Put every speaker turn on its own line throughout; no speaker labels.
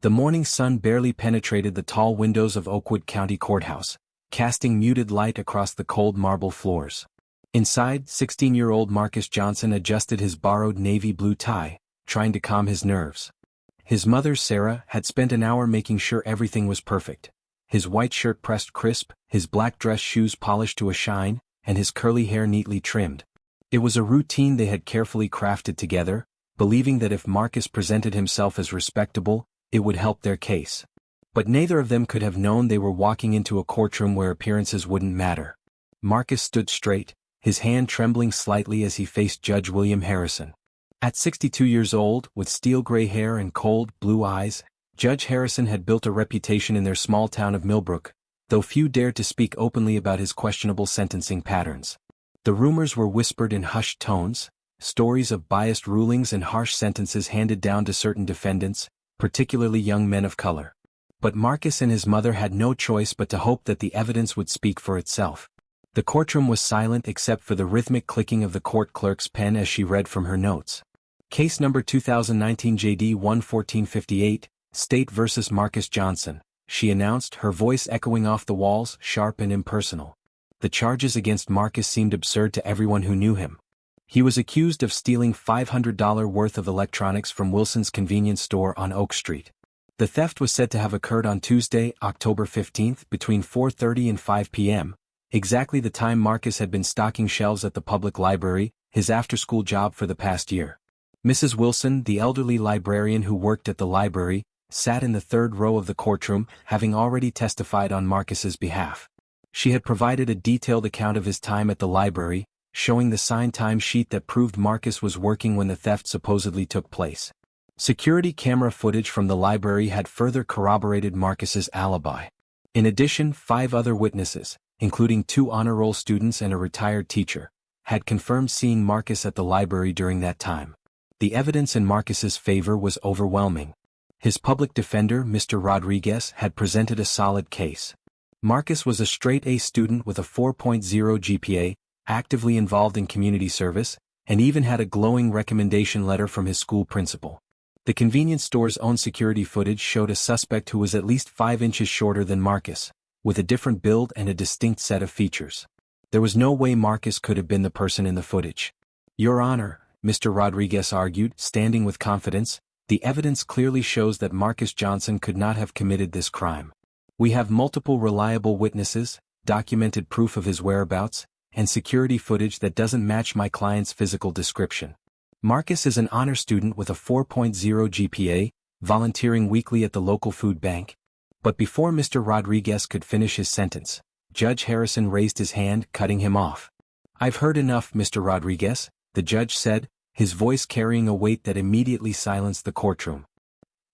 The morning sun barely penetrated the tall windows of Oakwood County Courthouse, casting muted light across the cold marble floors. Inside, 16-year-old Marcus Johnson adjusted his borrowed navy blue tie, trying to calm his nerves. His mother, Sarah, had spent an hour making sure everything was perfect. His white shirt pressed crisp, his black dress shoes polished to a shine, and his curly hair neatly trimmed. It was a routine they had carefully crafted together, believing that if Marcus presented himself as respectable, it would help their case. But neither of them could have known they were walking into a courtroom where appearances wouldn't matter. Marcus stood straight, his hand trembling slightly as he faced Judge William Harrison. At 62 years old, with steel-gray hair and cold, blue eyes, Judge Harrison had built a reputation in their small town of Millbrook, though few dared to speak openly about his questionable sentencing patterns. The rumors were whispered in hushed tones, stories of biased rulings and harsh sentences handed down to certain defendants, particularly young men of color. But Marcus and his mother had no choice but to hope that the evidence would speak for itself. The courtroom was silent except for the rhythmic clicking of the court clerk's pen as she read from her notes. Case number 2019 JD 11458, State vs. Marcus Johnson, she announced, her voice echoing off the walls, sharp and impersonal. The charges against Marcus seemed absurd to everyone who knew him. He was accused of stealing $500 worth of electronics from Wilson's convenience store on Oak Street. The theft was said to have occurred on Tuesday, October 15, between 4:30 and 5 p.m., exactly the time Marcus had been stocking shelves at the public library, his after-school job for the past year. Mrs. Wilson, the elderly librarian who worked at the library, sat in the third row of the courtroom, having already testified on Marcus's behalf. She had provided a detailed account of his time at the library, showing the signed time sheet that proved Marcus was working when the theft supposedly took place. Security camera footage from the library had further corroborated Marcus's alibi. In addition, 5 other witnesses, including 2 honor roll students and a retired teacher, had confirmed seeing Marcus at the library during that time. The evidence in Marcus's favor was overwhelming. His public defender, Mr. Rodriguez, had presented a solid case. Marcus was a straight-A student with a 4.0 GPA, actively involved in community service, and even had a glowing recommendation letter from his school principal. The convenience store's own security footage showed a suspect who was at least 5 inches shorter than Marcus, with a different build and a distinct set of features. There was no way Marcus could have been the person in the footage. Your Honor, Mr. Rodriguez argued, standing with confidence, the evidence clearly shows that Marcus Johnson could not have committed this crime. We have multiple reliable witnesses, documented proof of his whereabouts, and security footage that doesn't match my client's physical description. Marcus is an honor student with a 4.0 GPA, volunteering weekly at the local food bank. But before Mr. Rodriguez could finish his sentence, Judge Harrison raised his hand, cutting him off. I've heard enough, Mr. Rodriguez, the judge said, his voice carrying a weight that immediately silenced the courtroom.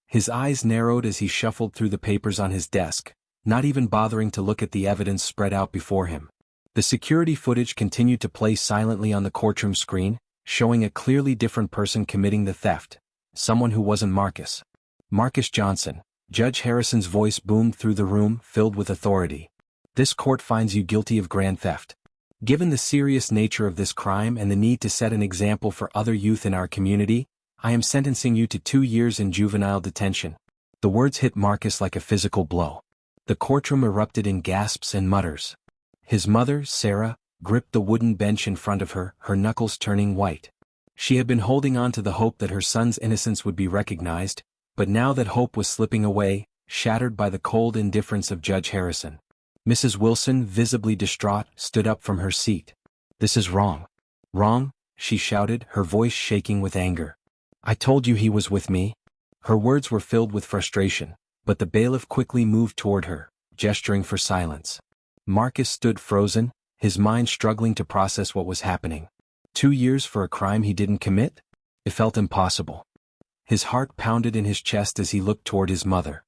His eyes narrowed as he shuffled through the papers on his desk, not even bothering to look at the evidence spread out before him. The security footage continued to play silently on the courtroom screen, showing a clearly different person committing the theft, someone who wasn't Marcus. Marcus Johnson, Judge Harrison's voice boomed through the room, filled with authority. This court finds you guilty of grand theft. Given the serious nature of this crime and the need to set an example for other youth in our community, I am sentencing you to 2 years in juvenile detention. The words hit Marcus like a physical blow. The courtroom erupted in gasps and mutters. His mother, Sarah, gripped the wooden bench in front of her, her knuckles turning white. She had been holding on to the hope that her son's innocence would be recognized, but now that hope was slipping away, shattered by the cold indifference of Judge Harrison. Mrs. Wilson, visibly distraught, stood up from her seat. This is wrong. Wrong, she shouted, her voice shaking with anger. I told you he was with me. Her words were filled with frustration, but the bailiff quickly moved toward her, gesturing for silence. Marcus stood frozen, his mind struggling to process what was happening. 2 years for a crime he didn't commit? It felt impossible. His heart pounded in his chest as he looked toward his mother.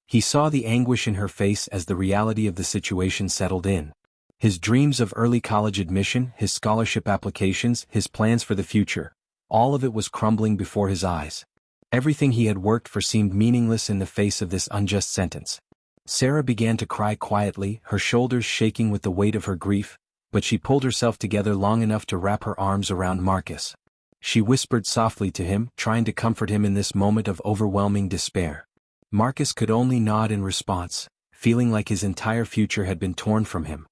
He saw the anguish in her face as the reality of the situation settled in. His dreams of early college admission, his scholarship applications, his plans for the future, all of it was crumbling before his eyes. Everything he had worked for seemed meaningless in the face of this unjust sentence. Sarah began to cry quietly, her shoulders shaking with the weight of her grief, but she pulled herself together long enough to wrap her arms around Marcus. She whispered softly to him, trying to comfort him in this moment of overwhelming despair. Marcus could only nod in response, feeling like his entire future had been torn from him.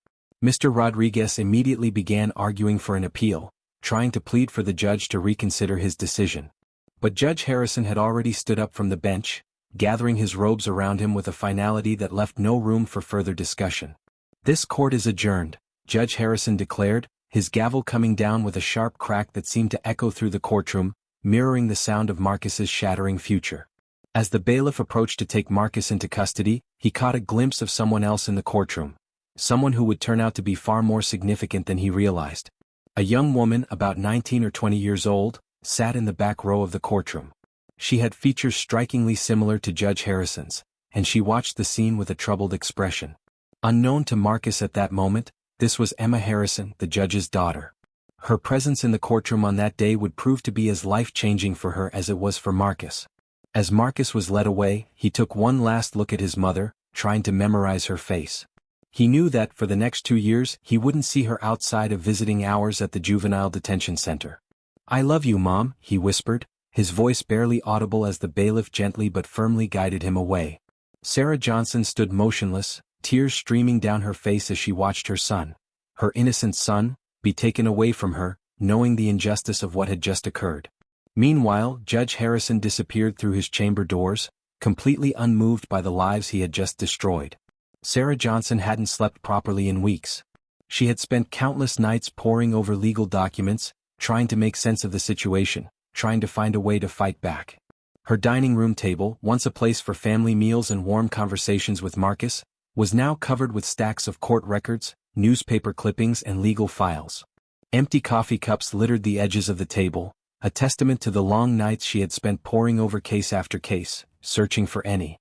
Mr. Rodriguez immediately began arguing for an appeal, trying to plead for the judge to reconsider his decision. But Judge Harrison had already stood up from the bench, gathering his robes around him with a finality that left no room for further discussion. "This court is adjourned," Judge Harrison declared, his gavel coming down with a sharp crack that seemed to echo through the courtroom, mirroring the sound of Marcus's shattering future. As the bailiff approached to take Marcus into custody, he caught a glimpse of someone else in the courtroom. Someone who would turn out to be far more significant than he realized. A young woman, about 19 or 20 years old, sat in the back row of the courtroom. She had features strikingly similar to Judge Harrison's, and she watched the scene with a troubled expression. Unknown to Marcus at that moment, this was Emma Harrison, the judge's daughter. Her presence in the courtroom on that day would prove to be as life-changing for her as it was for Marcus. As Marcus was led away, he took one last look at his mother, trying to memorize her face. He knew that for the next 2 years he wouldn't see her outside of visiting hours at the juvenile detention center. "I love you, Mom," he whispered, his voice barely audible as the bailiff gently but firmly guided him away. Sarah Johnson stood motionless, tears streaming down her face as she watched her son, her innocent son, be taken away from her, knowing the injustice of what had just occurred. Meanwhile, Judge Harrison disappeared through his chamber doors, completely unmoved by the lives he had just destroyed. Sarah Johnson hadn't slept properly in weeks. She had spent countless nights poring over legal documents, trying to make sense of the situation, trying to find a way to fight back. Her dining room table, once a place for family meals and warm conversations with Marcus, was now covered with stacks of court records, newspaper clippings and legal files. Empty coffee cups littered the edges of the table, a testament to the long nights she had spent poring over case after case, searching for any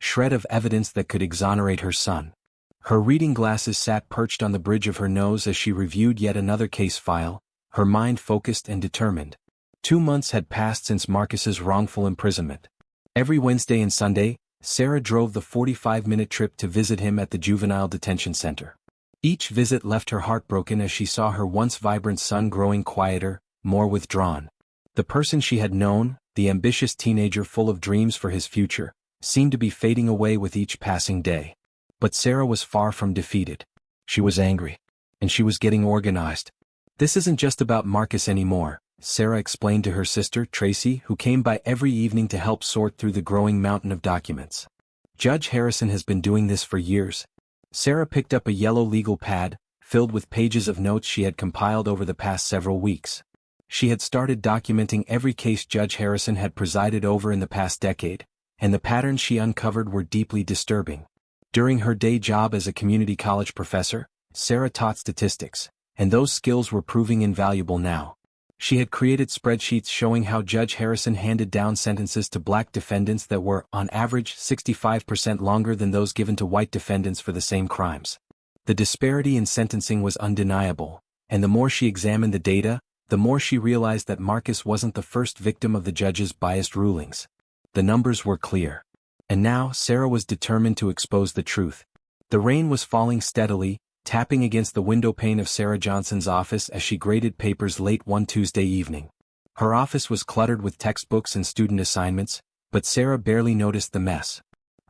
shred of evidence that could exonerate her son. Her reading glasses sat perched on the bridge of her nose as she reviewed yet another case file, her mind focused and determined. 2 months had passed since Marcus's wrongful imprisonment. Every Wednesday and Sunday, Sarah drove the 45-minute trip to visit him at the juvenile detention center. Each visit left her heartbroken as she saw her once vibrant son growing quieter, more withdrawn. The person she had known, the ambitious teenager full of dreams for his future, seemed to be fading away with each passing day. But Sarah was far from defeated. She was angry. And she was getting organized. "This isn't just about Marcus anymore," Sarah explained to her sister, Tracy, who came by every evening to help sort through the growing mountain of documents. "Judge Harrison has been doing this for years." Sarah picked up a yellow legal pad, filled with pages of notes she had compiled over the past several weeks. She had started documenting every case Judge Harrison had presided over in the past decade, and the patterns she uncovered were deeply disturbing. During her day job as a community college professor, Sarah taught statistics, and those skills were proving invaluable now. She had created spreadsheets showing how Judge Harrison handed down sentences to black defendants that were, on average, 65% longer than those given to white defendants for the same crimes. The disparity in sentencing was undeniable, and the more she examined the data, the more she realized that Marcus wasn't the first victim of the judge's biased rulings. The numbers were clear. And now Sarah was determined to expose the truth. The rain was falling steadily, tapping against the window pane of Sarah Johnson's office as she graded papers late one Tuesday evening. Her office was cluttered with textbooks and student assignments, but Sarah barely noticed the mess.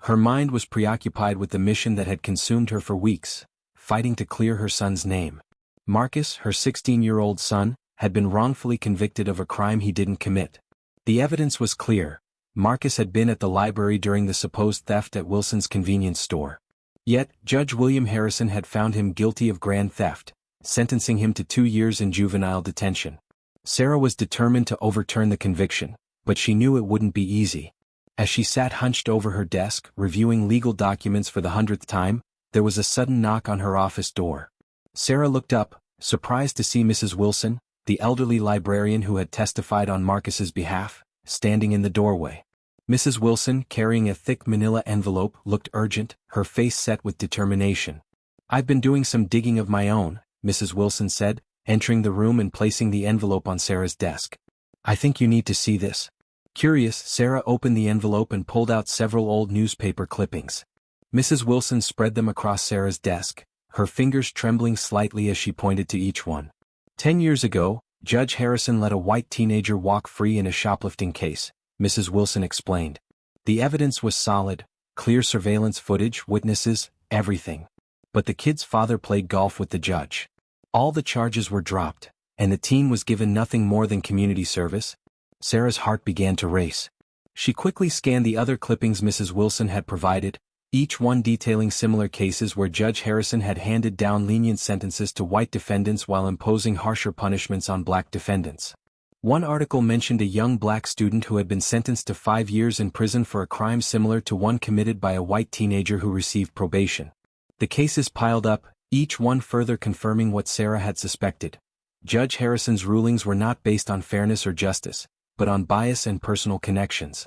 Her mind was preoccupied with the mission that had consumed her for weeks, fighting to clear her son's name. Marcus, her 16-year-old son, had been wrongfully convicted of a crime he didn't commit. The evidence was clear. Marcus had been at the library during the supposed theft at Wilson's convenience store. Yet, Judge William Harrison had found him guilty of grand theft, sentencing him to 2 years in juvenile detention. Sarah was determined to overturn the conviction, but she knew it wouldn't be easy. As she sat hunched over her desk, reviewing legal documents for the 100th time, there was a sudden knock on her office door. Sarah looked up, surprised to see Mrs. Wilson, the elderly librarian who had testified on Marcus's behalf, standing in the doorway. Mrs. Wilson, carrying a thick manila envelope, looked urgent, her face set with determination. "I've been doing some digging of my own," Mrs. Wilson said, entering the room and placing the envelope on Sarah's desk. "I think you need to see this." Curious, Sarah opened the envelope and pulled out several old newspaper clippings. Mrs. Wilson spread them across Sarah's desk, her fingers trembling slightly as she pointed to each one. 10 years ago, Judge Harrison let a white teenager walk free in a shoplifting case, Mrs. Wilson explained. The evidence was solid, clear surveillance footage, witnesses, everything. But the kid's father played golf with the judge. All the charges were dropped, and the teen was given nothing more than community service. Sarah's heart began to race. She quickly scanned the other clippings Mrs. Wilson had provided, each one detailing similar cases where Judge Harrison had handed down lenient sentences to white defendants while imposing harsher punishments on black defendants. One article mentioned a young black student who had been sentenced to 5 years in prison for a crime similar to one committed by a white teenager who received probation. The cases piled up, each one further confirming what Sarah had suspected. Judge Harrison's rulings were not based on fairness or justice, but on bias and personal connections.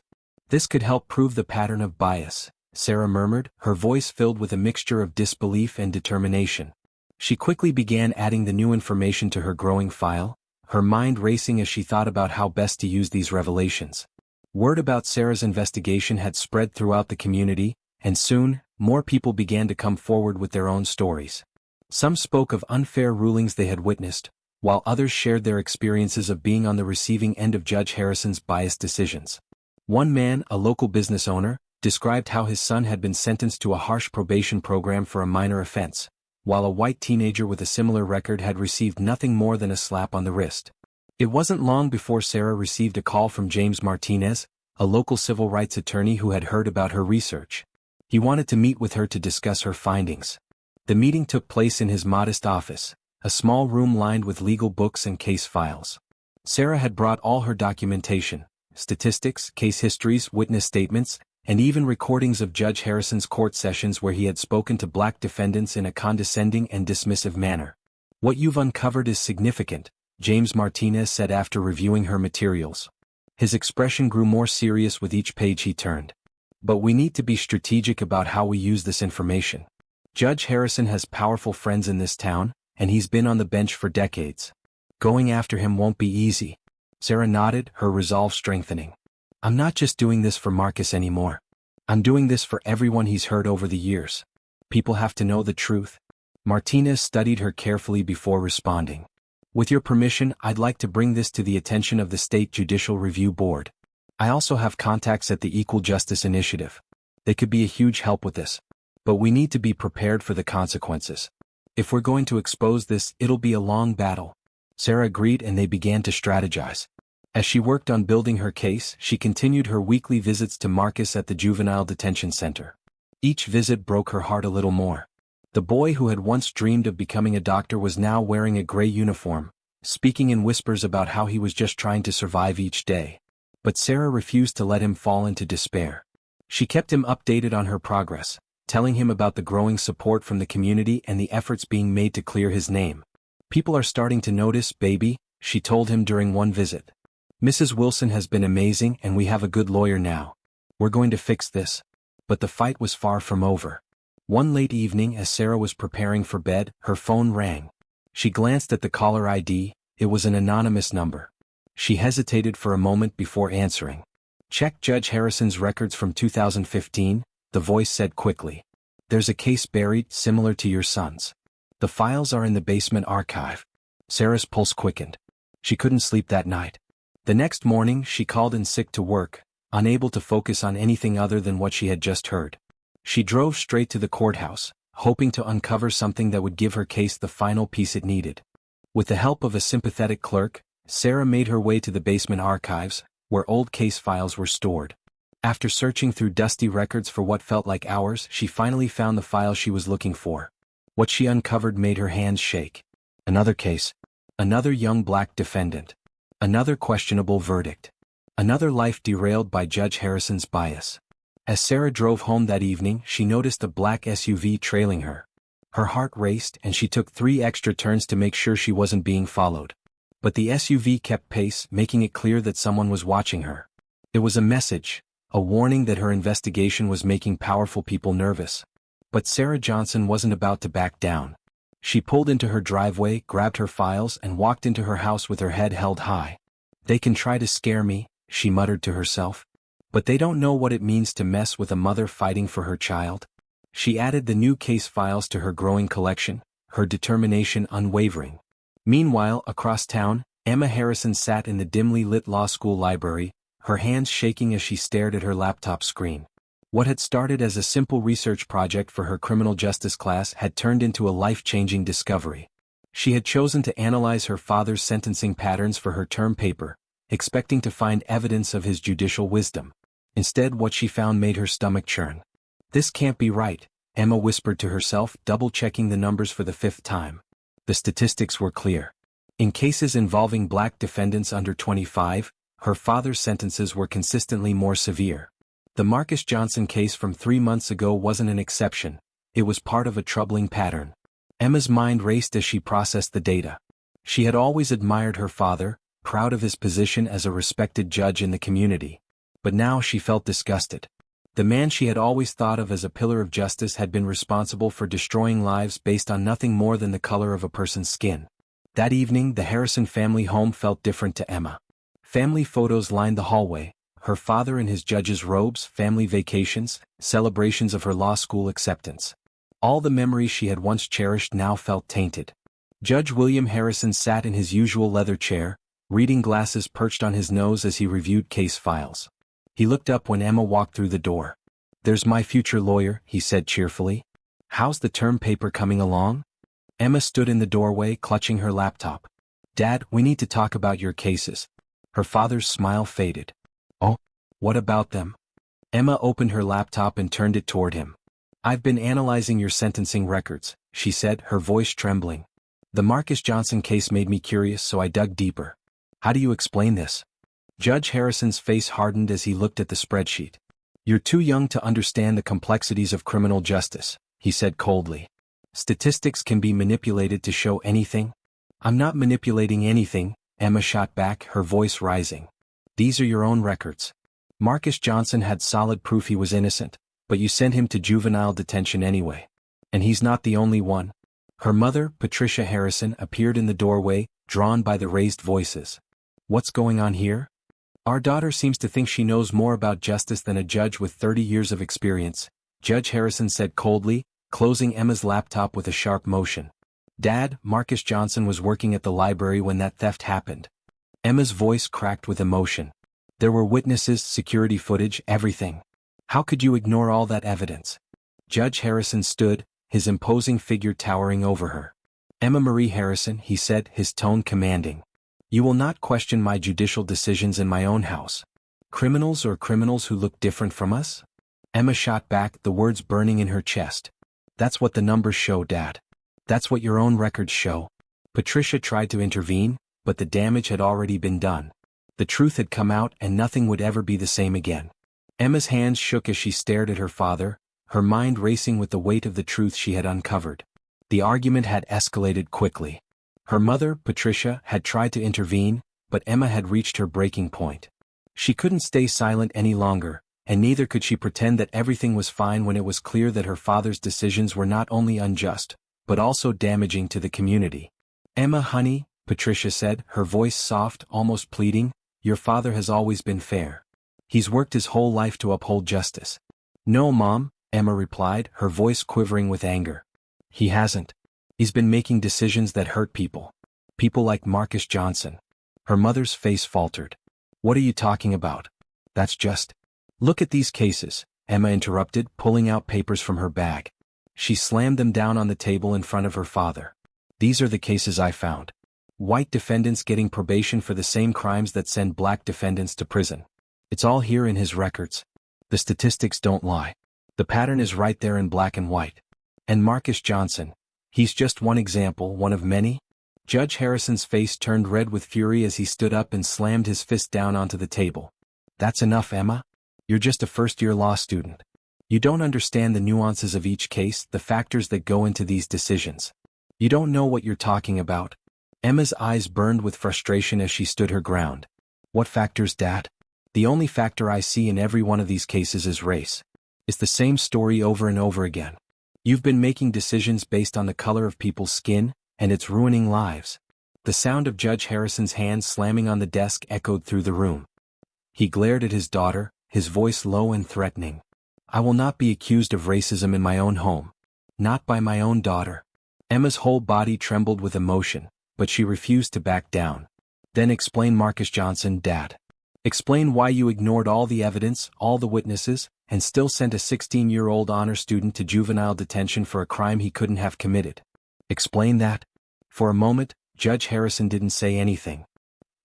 This could help prove the pattern of bias, Sarah murmured, her voice filled with a mixture of disbelief and determination. She quickly began adding the new information to her growing file, her mind racing as she thought about how best to use these revelations. Word about Sarah's investigation had spread throughout the community, and soon, more people began to come forward with their own stories. Some spoke of unfair rulings they had witnessed, while others shared their experiences of being on the receiving end of Judge Harrison's biased decisions. One man, a local business owner, described how his son had been sentenced to a harsh probation program for a minor offense, while a white teenager with a similar record had received nothing more than a slap on the wrist. It wasn't long before Sarah received a call from James Martinez, a local civil rights attorney who had heard about her research. He wanted to meet with her to discuss her findings. The meeting took place in his modest office, a small room lined with legal books and case files. Sarah had brought all her documentation, statistics, case histories, witness statements, and even recordings of Judge Harrison's court sessions where he had spoken to black defendants in a condescending and dismissive manner. "What you've uncovered is significant," James Martinez said after reviewing her materials. His expression grew more serious with each page he turned. "But we need to be strategic about how we use this information. Judge Harrison has powerful friends in this town, and he's been on the bench for decades. Going after him won't be easy." Sarah nodded, her resolve strengthening. "I'm not just doing this for Marcus anymore. I'm doing this for everyone he's hurt over the years. People have to know the truth." Martinez studied her carefully before responding. "With your permission, I'd like to bring this to the attention of the State Judicial Review Board. I also have contacts at the Equal Justice Initiative. They could be a huge help with this. But we need to be prepared for the consequences. If we're going to expose this, it'll be a long battle." Sarah agreed, and they began to strategize. As she worked on building her case, she continued her weekly visits to Marcus at the Juvenile Detention Center. Each visit broke her heart a little more. The boy who had once dreamed of becoming a doctor was now wearing a gray uniform, speaking in whispers about how he was just trying to survive each day. But Sarah refused to let him fall into despair. She kept him updated on her progress, telling him about the growing support from the community and the efforts being made to clear his name. "People are starting to notice, baby," she told him during one visit. "Mrs. Wilson has been amazing, and we have a good lawyer now. We're going to fix this." But the fight was far from over. One late evening, as Sarah was preparing for bed, her phone rang. She glanced at the caller ID. It was an anonymous number. She hesitated for a moment before answering. "Check Judge Harrison's records from 2015, the voice said quickly. "There's a case buried, similar to your son's. The files are in the basement archive." Sarah's pulse quickened. She couldn't sleep that night. The next morning, she called in sick to work, unable to focus on anything other than what she had just heard. She drove straight to the courthouse, hoping to uncover something that would give her case the final piece it needed. With the help of a sympathetic clerk, Sarah made her way to the basement archives, where old case files were stored. After searching through dusty records for what felt like hours, she finally found the file she was looking for. What she uncovered made her hands shake. Another case. Another young black defendant. Another questionable verdict. Another life derailed by Judge Harrison's bias. As Sarah drove home that evening, she noticed a black SUV trailing her. Her heart raced, and she took 3 extra turns to make sure she wasn't being followed. But the SUV kept pace, making it clear that someone was watching her. It was a message, a warning that her investigation was making powerful people nervous. But Sarah Johnson wasn't about to back down. She pulled into her driveway, grabbed her files, and walked into her house with her head held high. "They can try to scare me," she muttered to herself. "But they don't know what it means to mess with a mother fighting for her child." She added the new case files to her growing collection, her determination unwavering. Meanwhile, across town, Emma Harrison sat in the dimly lit law school library, her hands shaking as she stared at her laptop screen. What had started as a simple research project for her criminal justice class had turned into a life-changing discovery. She had chosen to analyze her father's sentencing patterns for her term paper, expecting to find evidence of his judicial wisdom. Instead, what she found made her stomach churn. "This can't be right," Emma whispered to herself, double-checking the numbers for the 5th time. The statistics were clear. In cases involving black defendants under 25, her father's sentences were consistently more severe. The Marcus Johnson case from 3 months ago wasn't an exception, it was part of a troubling pattern. Emma's mind raced as she processed the data. She had always admired her father, proud of his position as a respected judge in the community. But now she felt disgusted. The man she had always thought of as a pillar of justice had been responsible for destroying lives based on nothing more than the color of a person's skin. That evening, the Harrison family home felt different to Emma. Family photos lined the hallway, her father in his judge's robes, family vacations, celebrations of her law school acceptance. All the memories she had once cherished now felt tainted. Judge William Harrison sat in his usual leather chair, reading glasses perched on his nose as he reviewed case files. He looked up when Emma walked through the door. "There's my future lawyer," he said cheerfully. "How's the term paper coming along?" Emma stood in the doorway, clutching her laptop. "Dad, we need to talk about your cases." Her father's smile faded. "Oh? What about them?" Emma opened her laptop and turned it toward him. "I've been analyzing your sentencing records," she said, her voice trembling. "The Marcus Johnson case made me curious, so I dug deeper. How do you explain this?" Judge Harrison's face hardened as he looked at the spreadsheet. "You're too young to understand the complexities of criminal justice," he said coldly. "Statistics can be manipulated to show anything." "I'm not manipulating anything," Emma shot back, her voice rising. "These are your own records. Marcus Johnson had solid proof he was innocent, but you sent him to juvenile detention anyway. And he's not the only one." Her mother, Patricia Harrison, appeared in the doorway, drawn by the raised voices. "What's going on here?" "Our daughter seems to think she knows more about justice than a judge with 30 years of experience," Judge Harrison said coldly, closing Emma's laptop with a sharp motion. "Dad, Marcus Johnson was working at the library when that theft happened." Emma's voice cracked with emotion. "There were witnesses, security footage, everything. How could you ignore all that evidence?" Judge Harrison stood, his imposing figure towering over her. "Emma Marie Harrison," he said, his tone commanding. "You will not question my judicial decisions in my own house. Criminals or criminals who look different from us?" Emma shot back, the words burning in her chest. "That's what the numbers show, Dad. That's what your own records show." Patricia tried to intervene, but the damage had already been done. The truth had come out and nothing would ever be the same again. Emma's hands shook as she stared at her father, her mind racing with the weight of the truth she had uncovered. The argument had escalated quickly. Her mother, Patricia, had tried to intervene, but Emma had reached her breaking point. She couldn't stay silent any longer, and neither could she pretend that everything was fine when it was clear that her father's decisions were not only unjust, but also damaging to the community. "Emma, honey," Patricia said, her voice soft, almost pleading, "your father has always been fair. He's worked his whole life to uphold justice." "No, Mom," Emma replied, her voice quivering with anger. "He hasn't. He's been making decisions that hurt people. People like Marcus Johnson." Her mother's face faltered. "What are you talking about? That's just—" "Look at these cases," Emma interrupted, pulling out papers from her bag. She slammed them down on the table in front of her father. "These are the cases I found. White defendants getting probation for the same crimes that send black defendants to prison. It's all here in his records. The statistics don't lie. The pattern is right there in black and white. And Marcus Johnson, he's just one example, one of many." Judge Harrison's face turned red with fury as he stood up and slammed his fist down onto the table. "That's enough, Emma. You're just a first-year law student. You don't understand the nuances of each case, the factors that go into these decisions. You don't know what you're talking about." Emma's eyes burned with frustration as she stood her ground. "What factors, Dad? The only factor I see in every one of these cases is race. It's the same story over and over again. You've been making decisions based on the color of people's skin, and it's ruining lives." The sound of Judge Harrison's hands slamming on the desk echoed through the room. He glared at his daughter, his voice low and threatening. "I will not be accused of racism in my own home. Not by my own daughter." Emma's whole body trembled with emotion, but she refused to back down. "Then explain Marcus Johnson, Dad. Explain why you ignored all the evidence, all the witnesses, and still sent a 16-year-old honor student to juvenile detention for a crime he couldn't have committed. Explain that. For a moment, Judge Harrison didn't say anything.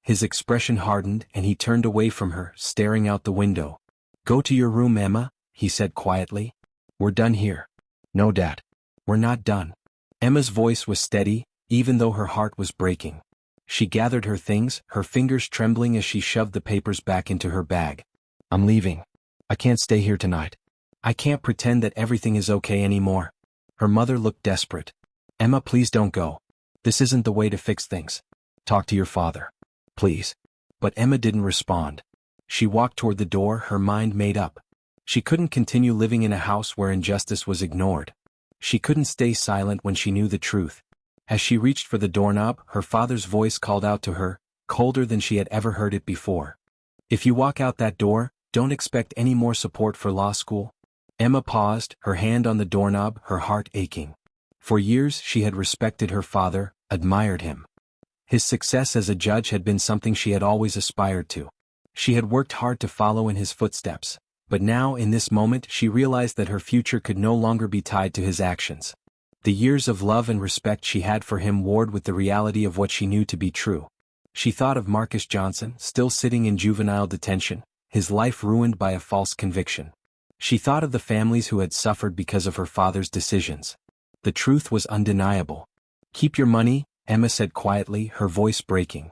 His expression hardened and he turned away from her, staring out the window. Go to your room, Emma, he said quietly. We're done here. No, Dad. We're not done. Emma's voice was steady, even though her heart was breaking. She gathered her things, her fingers trembling as she shoved the papers back into her bag. I'm leaving. I can't stay here tonight. I can't pretend that everything is okay anymore. Her mother looked desperate. Emma, please don't go. This isn't the way to fix things. Talk to your father. Please. But Emma didn't respond. She walked toward the door, her mind made up. She couldn't continue living in a house where injustice was ignored. She couldn't stay silent when she knew the truth. As she reached for the doorknob, her father's voice called out to her, colder than she had ever heard it before. If you walk out that door, don't expect any more support for law school. Emma paused, her hand on the doorknob, her heart aching. For years she had respected her father, admired him. His success as a judge had been something she had always aspired to. She had worked hard to follow in his footsteps, but now in this moment she realized that her future could no longer be tied to his actions. The years of love and respect she had for him warred with the reality of what she knew to be true. She thought of Marcus Johnson, still sitting in juvenile detention, his life ruined by a false conviction. She thought of the families who had suffered because of her father's decisions. The truth was undeniable. Keep your money, Emma said quietly, her voice breaking.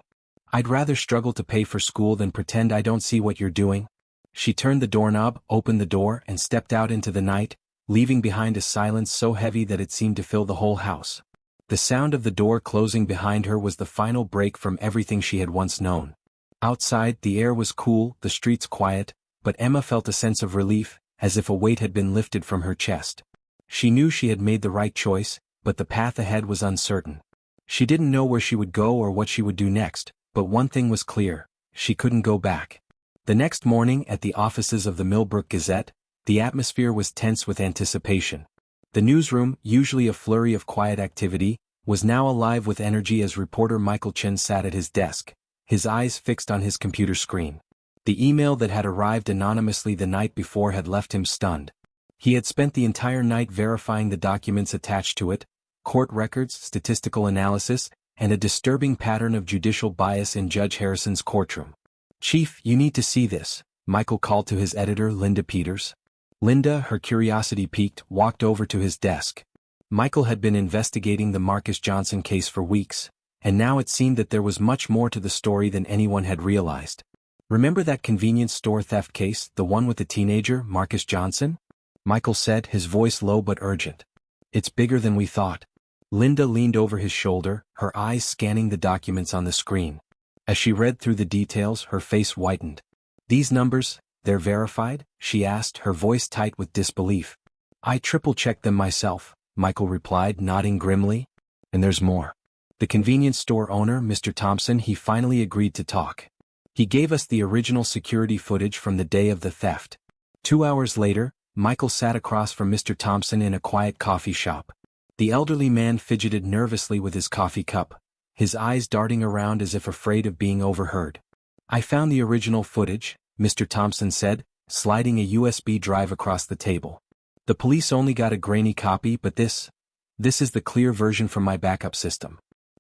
I'd rather struggle to pay for school than pretend I don't see what you're doing. She turned the doorknob, opened the door, and stepped out into the night, leaving behind a silence so heavy that it seemed to fill the whole house. The sound of the door closing behind her was the final break from everything she had once known. Outside, the air was cool, the streets quiet, but Emma felt a sense of relief, as if a weight had been lifted from her chest. She knew she had made the right choice, but the path ahead was uncertain. She didn't know where she would go or what she would do next, but one thing was clear: she couldn't go back. The next morning, at the offices of the Millbrook Gazette, the atmosphere was tense with anticipation. The newsroom, usually a flurry of quiet activity, was now alive with energy as reporter Michael Chen sat at his desk, his eyes fixed on his computer screen. The email that had arrived anonymously the night before had left him stunned. He had spent the entire night verifying the documents attached to it, court records, statistical analysis, and a disturbing pattern of judicial bias in Judge Harrison's courtroom. Chief, you need to see this, Michael called to his editor, Linda Peters. Linda, her curiosity piqued, walked over to his desk. Michael had been investigating the Marcus Johnson case for weeks, and now it seemed that there was much more to the story than anyone had realized. Remember that convenience store theft case, the one with the teenager, Marcus Johnson? Michael said, his voice low but urgent. It's bigger than we thought. Linda leaned over his shoulder, her eyes scanning the documents on the screen. As she read through the details, her face whitened. These numbers, they're verified? She asked, her voice tight with disbelief. I triple-checked them myself, Michael replied, nodding grimly. And there's more. The convenience store owner, Mr. Thompson, he finally agreed to talk. He gave us the original security footage from the day of the theft. 2 hours later, Michael sat across from Mr. Thompson in a quiet coffee shop. The elderly man fidgeted nervously with his coffee cup, his eyes darting around as if afraid of being overheard. I found the original footage, Mr. Thompson said, sliding a USB drive across the table. The police only got a grainy copy, but this is the clear version from my backup system.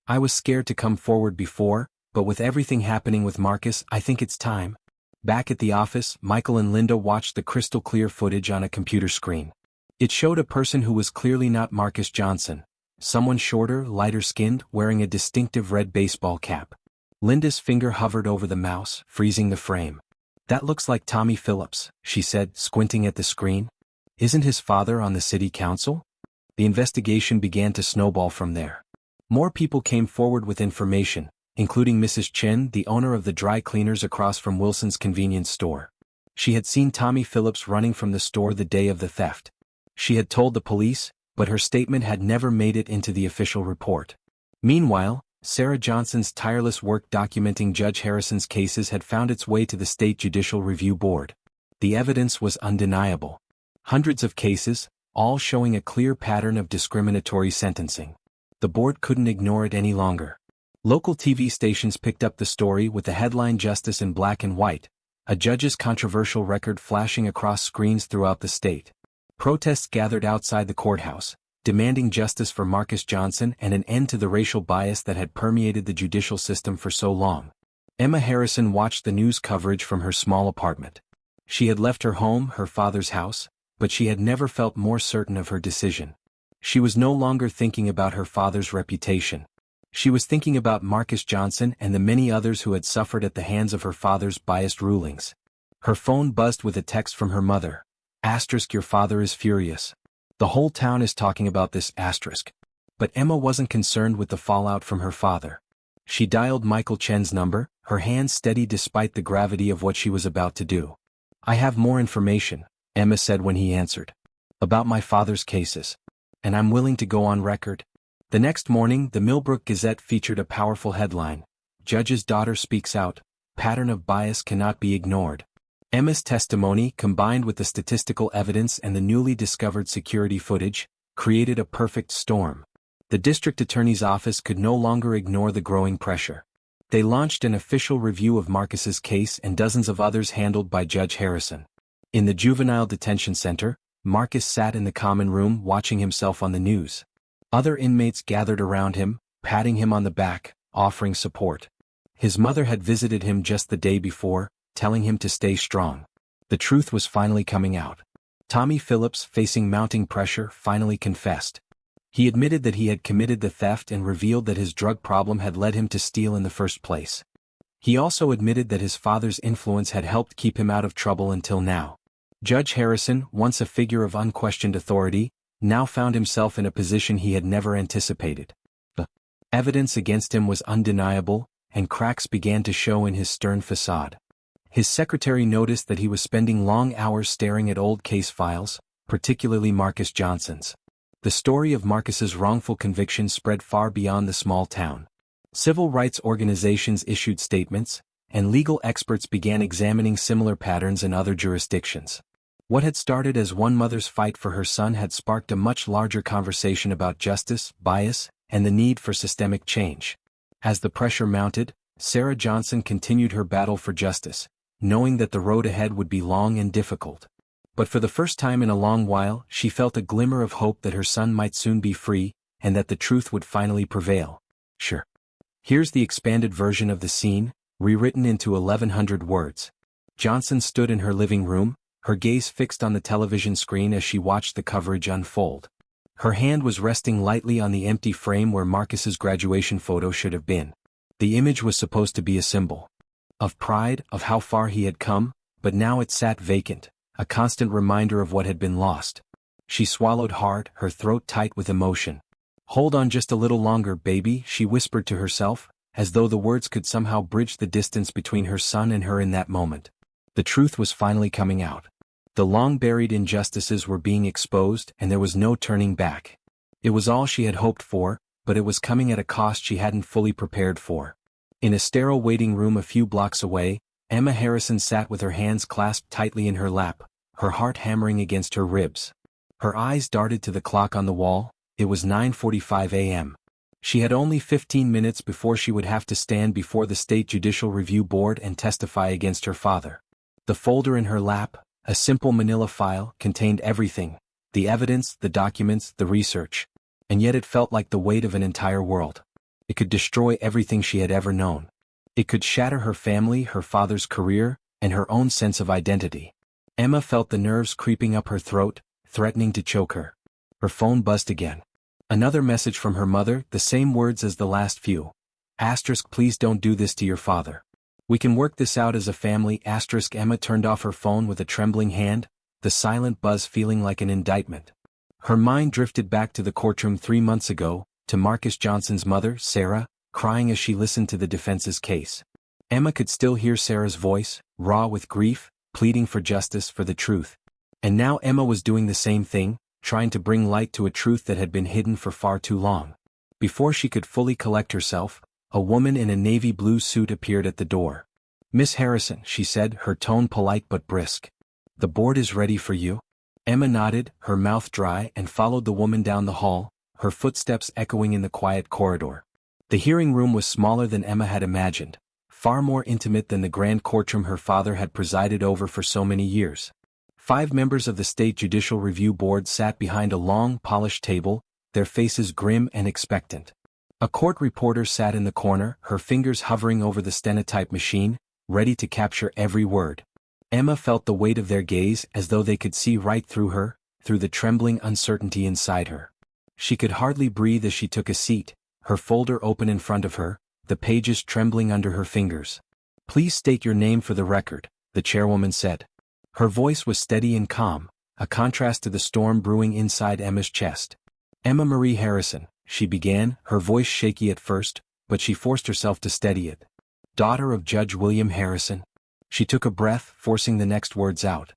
I was scared to come forward before, but with everything happening with Marcus, I think it's time. Back at the office, Michael and Linda watched the crystal clear footage on a computer screen. It showed a person who was clearly not Marcus Johnson, someone shorter, lighter-skinned, wearing a distinctive red baseball cap. Linda's finger hovered over the mouse, freezing the frame. That looks like Tommy Phillips, she said, squinting at the screen. Isn't his father on the city council? The investigation began to snowball from there. More people came forward with information, including Mrs. Chen, the owner of the dry cleaners across from Wilson's convenience store. She had seen Tommy Phillips running from the store the day of the theft. She had told the police, but her statement had never made it into the official report. Meanwhile, Sarah Johnson's tireless work documenting Judge Harrison's cases had found its way to the State Judicial Review Board. The evidence was undeniable. Hundreds of cases, all showing a clear pattern of discriminatory sentencing. The board couldn't ignore it any longer. Local TV stations picked up the story with the headline "Justice in Black and White," a judge's controversial record flashing across screens throughout the state. Protests gathered outside the courthouse, demanding justice for Marcus Johnson and an end to the racial bias that had permeated the judicial system for so long. Emma Harrison watched the news coverage from her small apartment. She had left her home, her father's house, but she had never felt more certain of her decision. She was no longer thinking about her father's reputation. She was thinking about Marcus Johnson and the many others who had suffered at the hands of her father's biased rulings. Her phone buzzed with a text from her mother. *, your father is furious. The whole town is talking about this *. But Emma wasn't concerned with the fallout from her father. She dialed Michael Chen's number, her hands steady despite the gravity of what she was about to do. "I have more information," Emma said when he answered. "About my father's cases. And I'm willing to go on record." The next morning, the Millbrook Gazette featured a powerful headline: "Judge's daughter speaks out, pattern of bias cannot be ignored." Emma's testimony, combined with the statistical evidence and the newly discovered security footage, created a perfect storm. The district attorney's office could no longer ignore the growing pressure. They launched an official review of Marcus's case and dozens of others handled by Judge Harrison. In the juvenile detention center, Marcus sat in the common room watching himself on the news. Other inmates gathered around him, patting him on the back, offering support. His mother had visited him just the day before, telling him to stay strong. The truth was finally coming out. Tommy Phillips, facing mounting pressure, finally confessed. He admitted that he had committed the theft and revealed that his drug problem had led him to steal in the first place. He also admitted that his father's influence had helped keep him out of trouble until now. Judge Harrison, once a figure of unquestioned authority, now found himself in a position he had never anticipated. The evidence against him was undeniable, and cracks began to show in his stern facade. His secretary noticed that he was spending long hours staring at old case files, particularly Marcus Johnson's. The story of Marcus's wrongful conviction spread far beyond the small town. Civil rights organizations issued statements, and legal experts began examining similar patterns in other jurisdictions. What had started as one mother's fight for her son had sparked a much larger conversation about justice, bias, and the need for systemic change. As the pressure mounted, Sarah Johnson continued her battle for justice, knowing that the road ahead would be long and difficult. But for the first time in a long while, she felt a glimmer of hope that her son might soon be free, and that the truth would finally prevail. Sure. Here's the expanded version of the scene, rewritten into 1,100 words. Johnson stood in her living room, her gaze fixed on the television screen as she watched the coverage unfold. Her hand was resting lightly on the empty frame where Marcus's graduation photo should have been. The image was supposed to be a symbol of pride, of how far he had come, but now it sat vacant, a constant reminder of what had been lost. She swallowed hard, her throat tight with emotion. "Hold on just a little longer, baby," she whispered to herself, as though the words could somehow bridge the distance between her son and her in that moment. The truth was finally coming out. The long-buried injustices were being exposed, and there was no turning back. It was all she had hoped for, but it was coming at a cost she hadn't fully prepared for. In a sterile waiting room a few blocks away, Emma Harrison sat with her hands clasped tightly in her lap, her heart hammering against her ribs. Her eyes darted to the clock on the wall. It was 9:45 a.m. She had only 15 minutes before she would have to stand before the State Judicial Review Board and testify against her father. The folder in her lap, a simple manila file, contained everything: the evidence, the documents, the research. And yet it felt like the weight of an entire world. It could destroy everything she had ever known. It could shatter her family, her father's career, and her own sense of identity. Emma felt the nerves creeping up her throat, threatening to choke her. Her phone buzzed again. Another message from her mother, the same words as the last few. *, please don't do this to your father. We can work this out as a family. *, Emma turned off her phone with a trembling hand, the silent buzz feeling like an indictment. Her mind drifted back to the courtroom 3 months ago, to Marcus Johnson's mother, Sarah, crying as she listened to the defense's case. Emma could still hear Sarah's voice, raw with grief, pleading for justice, for the truth. And now Emma was doing the same thing, trying to bring light to a truth that had been hidden for far too long. Before she could fully collect herself, a woman in a navy blue suit appeared at the door. "Miss Harrison," she said, her tone polite but brisk. "The board is ready for you." Emma nodded, her mouth dry, and followed the woman down the hall, her footsteps echoing in the quiet corridor. The hearing room was smaller than Emma had imagined. far more intimate than the grand courtroom her father had presided over for so many years. 5 members of the State Judicial Review Board sat behind a long, polished table, their faces grim and expectant. A court reporter sat in the corner, her fingers hovering over the stenotype machine, ready to capture every word. Emma felt the weight of their gaze as though they could see right through her, through the trembling uncertainty inside her. She could hardly breathe as she took a seat, her folder open in front of her, the pages trembling under her fingers. "Please state your name for the record," the chairwoman said. Her voice was steady and calm, a contrast to the storm brewing inside Emma's chest. "Emma Marie Harrison," she began, her voice shaky at first, but she forced herself to steady it. "Daughter of Judge William Harrison." She took a breath, forcing the next words out.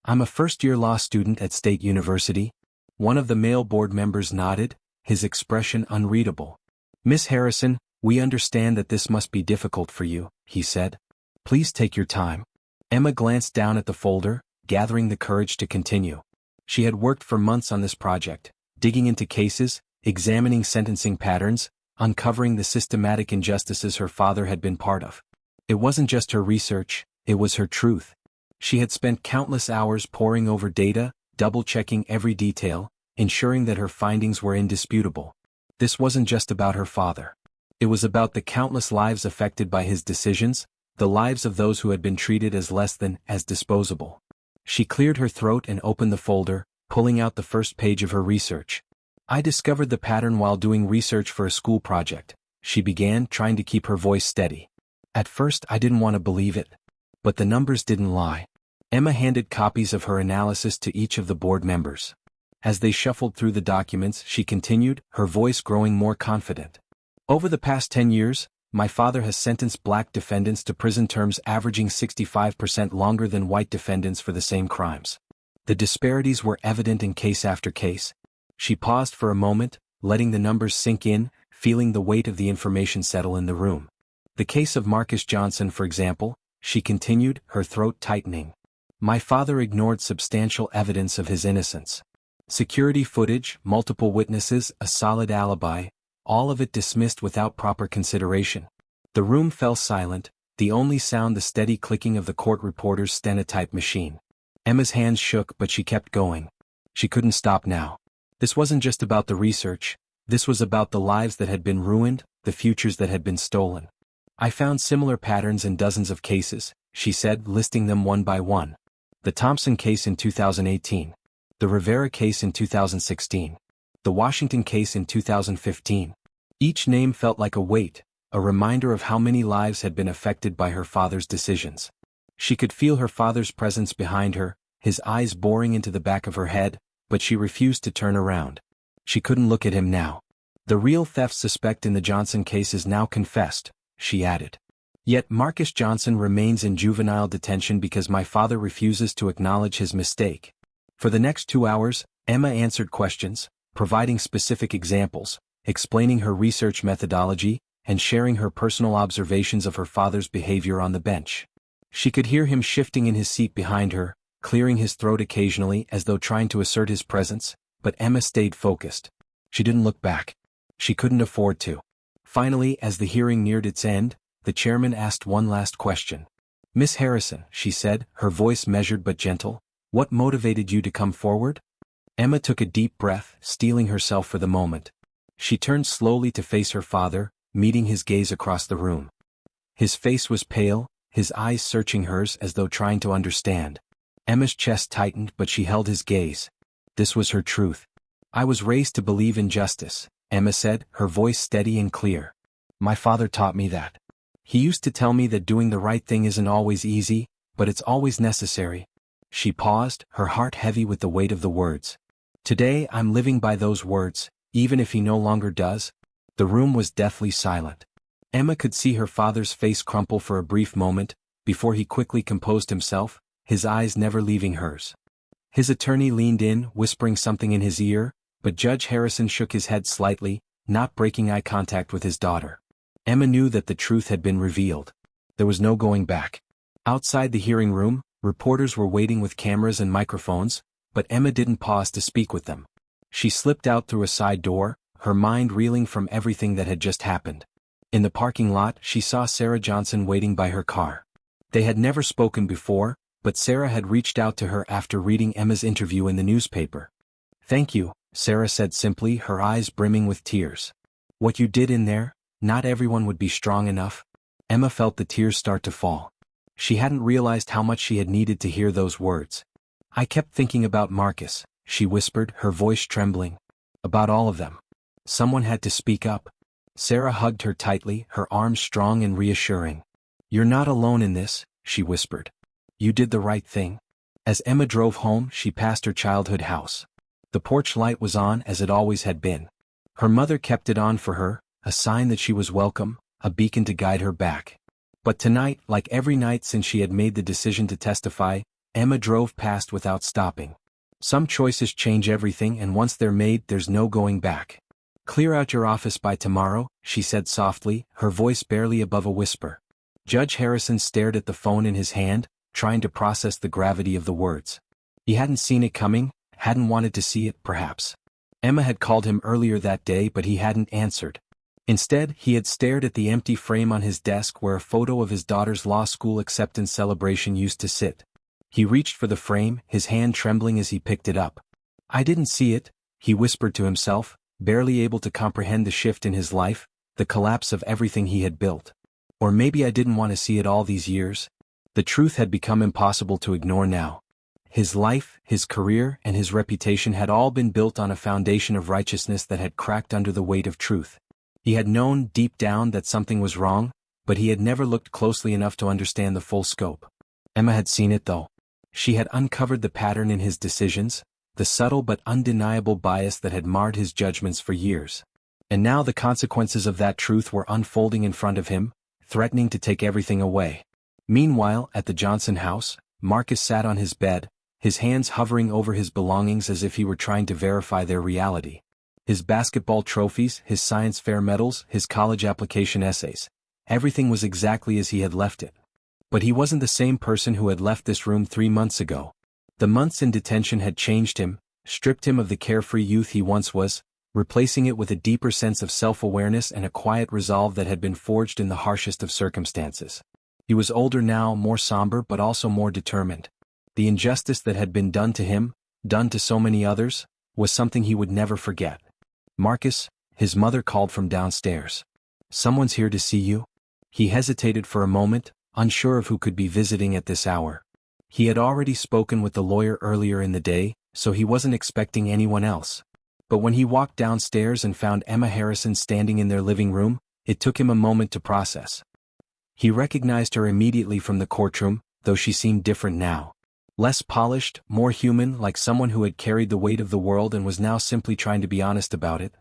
"I'm a first-year law student at State University." One of the male board members nodded, his expression unreadable. "Miss Harrison, we understand that this must be difficult for you," he said. "Please take your time." Emma glanced down at the folder, gathering the courage to continue. She had worked for months on this project, digging into cases, examining sentencing patterns, uncovering the systematic injustices her father had been part of. It wasn't just her research, it was her truth. She had spent countless hours poring over data, double-checking every detail, ensuring that her findings were indisputable. This wasn't just about her father. It was about the countless lives affected by his decisions, the lives of those who had been treated as less than, as disposable. She cleared her throat and opened the folder, pulling out the first page of her research. "I discovered the pattern while doing research for a school project," she began, trying to keep her voice steady. "At first I didn't want to believe it. But the numbers didn't lie." Emma handed copies of her analysis to each of the board members. As they shuffled through the documents, she continued, her voice growing more confident. "Over the past 10 years, my father has sentenced black defendants to prison terms averaging 65% longer than white defendants for the same crimes. The disparities were evident in case after case." She paused for a moment, letting the numbers sink in, feeling the weight of the information settle in the room. "The case of Marcus Johnson, for example," she continued, her throat tightening. "My father ignored substantial evidence of his innocence. Security footage, multiple witnesses, a solid alibi, all of it dismissed without proper consideration." The room fell silent, the only sound the steady clicking of the court reporter's stenotype machine. Emma's hands shook, but she kept going. She couldn't stop now. This wasn't just about the research, this was about the lives that had been ruined, the futures that had been stolen. "I found similar patterns in dozens of cases," she said, listing them one by one. "The Thompson case in 2018. The Rivera case in 2016. The Washington case in 2015. Each name felt like a weight, a reminder of how many lives had been affected by her father's decisions. She could feel her father's presence behind her, his eyes boring into the back of her head, but she refused to turn around. She couldn't look at him now. "The real theft suspect in the Johnson case is now confessed," she added. "Yet Marcus Johnson remains in juvenile detention because my father refuses to acknowledge his mistake." For the next 2 hours, Emma answered questions, providing specific examples, explaining her research methodology, and sharing her personal observations of her father's behavior on the bench. She could hear him shifting in his seat behind her, clearing his throat occasionally as though trying to assert his presence, but Emma stayed focused. She didn't look back. She couldn't afford to. Finally, as the hearing neared its end, the chairman asked one last question. "Miss Harrison," she said, her voice measured but gentle, "what motivated you to come forward?" Emma took a deep breath, steeling herself for the moment. She turned slowly to face her father, meeting his gaze across the room. His face was pale, his eyes searching hers as though trying to understand. Emma's chest tightened, but she held his gaze. This was her truth. "I was raised to believe in justice," Emma said, her voice steady and clear. "My father taught me that. He used to tell me that doing the right thing isn't always easy, but it's always necessary." She paused, her heart heavy with the weight of the words. "Today I'm living by those words, even if he no longer does." The room was deathly silent. Emma could see her father's face crumple for a brief moment, before he quickly composed himself, his eyes never leaving hers. His attorney leaned in, whispering something in his ear, but Judge Harrison shook his head slightly, not breaking eye contact with his daughter. Emma knew that the truth had been revealed. There was no going back. Outside the hearing room, reporters were waiting with cameras and microphones, but Emma didn't pause to speak with them. She slipped out through a side door, her mind reeling from everything that had just happened. In the parking lot, she saw Sarah Johnson waiting by her car. They had never spoken before, but Sarah had reached out to her after reading Emma's interview in the newspaper. "Thank you," Sarah said simply, her eyes brimming with tears. "What you did in there, not everyone would be strong enough." Emma felt the tears start to fall. She hadn't realized how much she had needed to hear those words. "I kept thinking about Marcus," she whispered, her voice trembling. "About all of them. Someone had to speak up." Sarah hugged her tightly, her arms strong and reassuring. "You're not alone in this," she whispered. "You did the right thing." As Emma drove home, she passed her childhood house. The porch light was on as it always had been. Her mother kept it on for her, a sign that she was welcome, a beacon to guide her back. But tonight, like every night since she had made the decision to testify, Emma drove past without stopping. Some choices change everything, and once they're made, there's no going back. "Clear out your office by tomorrow," she said softly, her voice barely above a whisper. Judge Harrison stared at the phone in his hand, trying to process the gravity of the words. He hadn't seen it coming, hadn't wanted to see it, perhaps. Emma had called him earlier that day, but he hadn't answered. Instead, he had stared at the empty frame on his desk where a photo of his daughter's law school acceptance celebration used to sit. He reached for the frame, his hand trembling as he picked it up. "I didn't see it," he whispered to himself, barely able to comprehend the shift in his life, the collapse of everything he had built. Or maybe I didn't want to see it all these years. The truth had become impossible to ignore now. His life, his career, and his reputation had all been built on a foundation of righteousness that had cracked under the weight of truth. He had known deep down that something was wrong, but he had never looked closely enough to understand the full scope. Emma had seen it though. She had uncovered the pattern in his decisions, the subtle but undeniable bias that had marred his judgments for years. And now the consequences of that truth were unfolding in front of him, threatening to take everything away. Meanwhile, at the Johnson house, Marcus sat on his bed, his hands hovering over his belongings as if he were trying to verify their reality. His basketball trophies, his science fair medals, his college application essays. Everything was exactly as he had left it. But he wasn't the same person who had left this room 3 months ago. The months in detention had changed him, stripped him of the carefree youth he once was, replacing it with a deeper sense of self-awareness and a quiet resolve that had been forged in the harshest of circumstances. He was older now, more somber but also more determined. The injustice that had been done to him, done to so many others, was something he would never forget. "Marcus," his mother called from downstairs. "Someone's here to see you." He hesitated for a moment, unsure of who could be visiting at this hour. He had already spoken with the lawyer earlier in the day, so he wasn't expecting anyone else. But when he walked downstairs and found Emma Harrison standing in their living room, it took him a moment to process. He recognized her immediately from the courtroom, though she seemed different now. Less polished, more human, like someone who had carried the weight of the world and was now simply trying to be honest about it.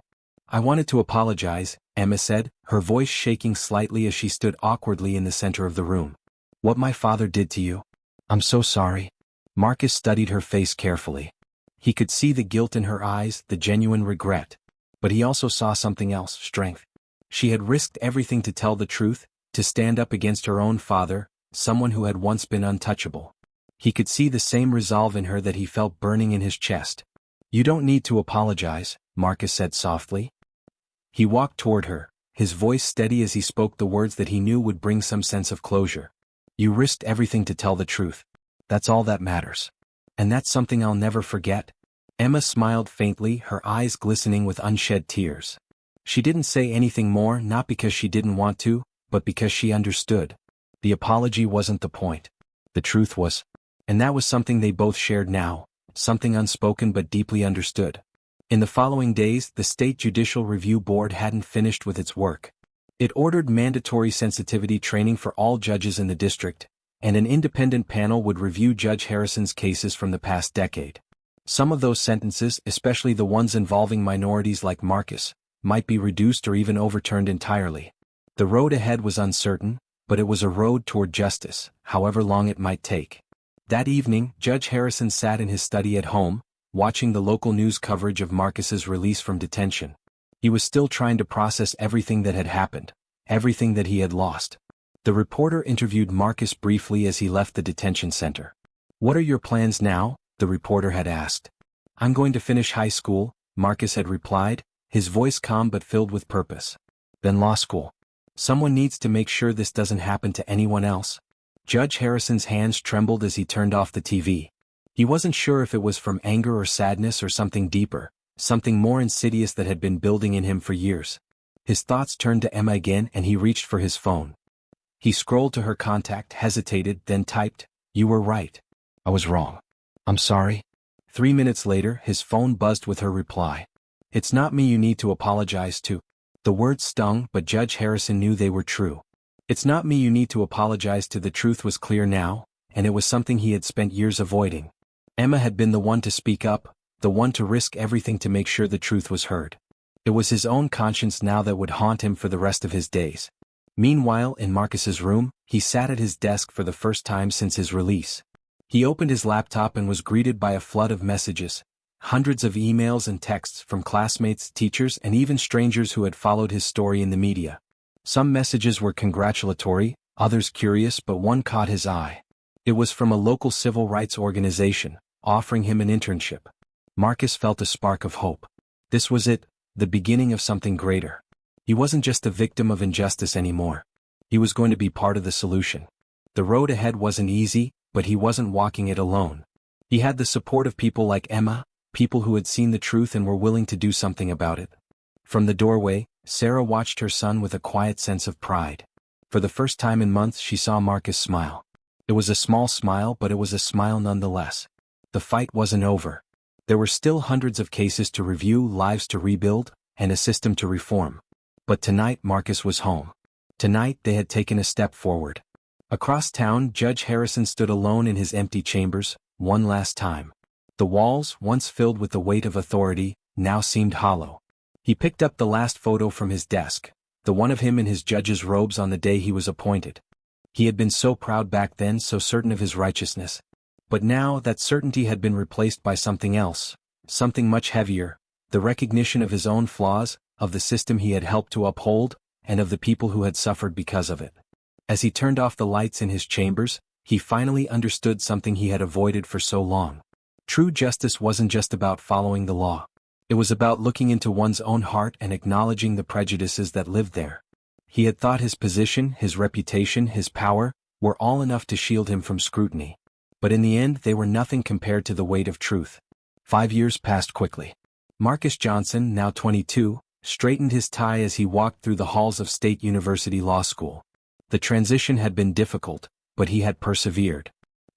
"I wanted to apologize," Emma said, her voice shaking slightly as she stood awkwardly in the center of the room. "What my father did to you. I'm so sorry." Marcus studied her face carefully. He could see the guilt in her eyes, the genuine regret. But he also saw something else, strength. She had risked everything to tell the truth, to stand up against her own father, someone who had once been untouchable. He could see the same resolve in her that he felt burning in his chest. "You don't need to apologize," Marcus said softly. He walked toward her, his voice steady as he spoke the words that he knew would bring some sense of closure. "You risked everything to tell the truth. That's all that matters. And that's something I'll never forget." Emma smiled faintly, her eyes glistening with unshed tears. She didn't say anything more, not because she didn't want to, but because she understood. The apology wasn't the point. The truth was. And that was something they both shared now, something unspoken but deeply understood. In the following days, the State Judicial Review Board hadn't finished with its work. It ordered mandatory sensitivity training for all judges in the district, and an independent panel would review Judge Harrison's cases from the past decade. Some of those sentences, especially the ones involving minorities like Marcus, might be reduced or even overturned entirely. The road ahead was uncertain, but it was a road toward justice, however long it might take. That evening, Judge Harrison sat in his study at home, watching the local news coverage of Marcus's release from detention. He was still trying to process everything that had happened, everything that he had lost. The reporter interviewed Marcus briefly as he left the detention center. "What are your plans now?" the reporter had asked. "I'm going to finish high school," Marcus had replied, his voice calm but filled with purpose. "Then law school." Someone needs to make sure this doesn't happen to anyone else. Judge Harrison's hands trembled as he turned off the TV. He wasn't sure if it was from anger or sadness or something deeper, something more insidious that had been building in him for years. His thoughts turned to Emma again and he reached for his phone. He scrolled to her contact, hesitated, then typed, "You were right. I was wrong. I'm sorry." 3 minutes later, his phone buzzed with her reply. "It's not me you need to apologize to." The words stung, but Judge Harrison knew they were true. "It's not me you need to apologize to." The truth was clear now, and it was something he had spent years avoiding. Emma had been the one to speak up, the one to risk everything to make sure the truth was heard. It was his own conscience now that would haunt him for the rest of his days. Meanwhile, in Marcus's room, he sat at his desk for the first time since his release. He opened his laptop and was greeted by a flood of messages. Hundreds of emails and texts from classmates, teachers, and even strangers who had followed his story in the media. Some messages were congratulatory, others curious, but one caught his eye. It was from a local civil rights organization, offering him an internship. Marcus felt a spark of hope. This was it, the beginning of something greater. He wasn't just a victim of injustice anymore. He was going to be part of the solution. The road ahead wasn't easy, but he wasn't walking it alone. He had the support of people like Emma, people who had seen the truth and were willing to do something about it. From the doorway, Sarah watched her son with a quiet sense of pride. For the first time in months she saw Marcus smile. It was a small smile, but it was a smile nonetheless. The fight wasn't over. There were still hundreds of cases to review, lives to rebuild, and a system to reform. But tonight Marcus was home. Tonight they had taken a step forward. Across town, Judge Harrison stood alone in his empty chambers, one last time. The walls, once filled with the weight of authority, now seemed hollow. He picked up the last photo from his desk, the one of him in his judge's robes on the day he was appointed. He had been so proud back then, so certain of his righteousness. But now that certainty had been replaced by something else, something much heavier, the recognition of his own flaws, of the system he had helped to uphold, and of the people who had suffered because of it. As he turned off the lights in his chambers, he finally understood something he had avoided for so long. True justice wasn't just about following the law. It was about looking into one's own heart and acknowledging the prejudices that lived there. He had thought his position, his reputation, his power, were all enough to shield him from scrutiny. But in the end they were nothing compared to the weight of truth. 5 years passed quickly. Marcus Johnson, now 22, straightened his tie as he walked through the halls of State University Law School. The transition had been difficult, but he had persevered.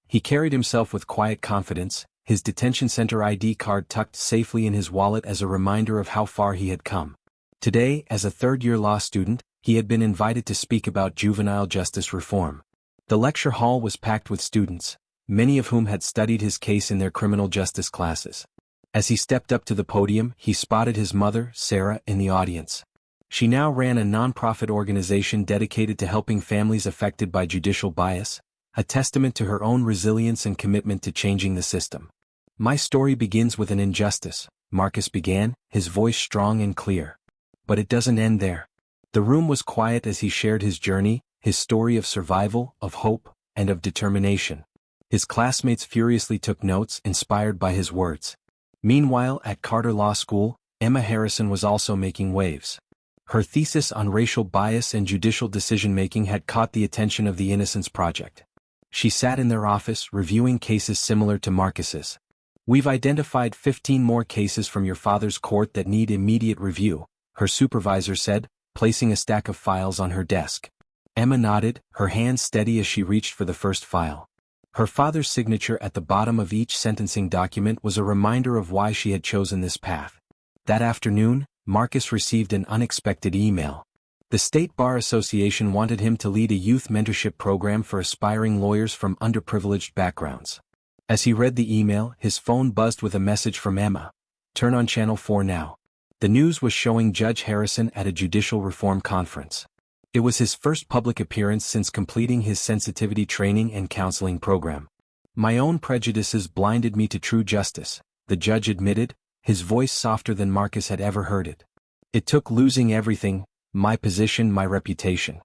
He carried himself with quiet confidence, his detention center ID card tucked safely in his wallet as a reminder of how far he had come. Today, as a third-year law student, he had been invited to speak about juvenile justice reform. The lecture hall was packed with students, many of whom had studied his case in their criminal justice classes. As he stepped up to the podium, he spotted his mother, Sarah, in the audience. She now ran a nonprofit organization dedicated to helping families affected by judicial bias, a testament to her own resilience and commitment to changing the system. "My story begins with an injustice," Marcus began, his voice strong and clear. But it doesn't end there. The room was quiet as he shared his journey, his story of survival, of hope, and of determination. His classmates furiously took notes, inspired by his words. Meanwhile, at Carter Law School, Emma Harrison was also making waves. Her thesis on racial bias and judicial decision-making had caught the attention of the Innocence Project. She sat in their office, reviewing cases similar to Marcus's. "We've identified 15 more cases from your father's court that need immediate review," her supervisor said, placing a stack of files on her desk. Emma nodded, her hand steady as she reached for the first file. Her father's signature at the bottom of each sentencing document was a reminder of why she had chosen this path. That afternoon, Marcus received an unexpected email. The State Bar Association wanted him to lead a youth mentorship program for aspiring lawyers from underprivileged backgrounds. As he read the email, his phone buzzed with a message from Emma. "Turn on Channel 4 now." The news was showing Judge Harrison at a judicial reform conference. It was his first public appearance since completing his sensitivity training and counseling program. "My own prejudices blinded me to true justice," the judge admitted, his voice softer than Marcus had ever heard it. "It took losing everything, my position, my reputation.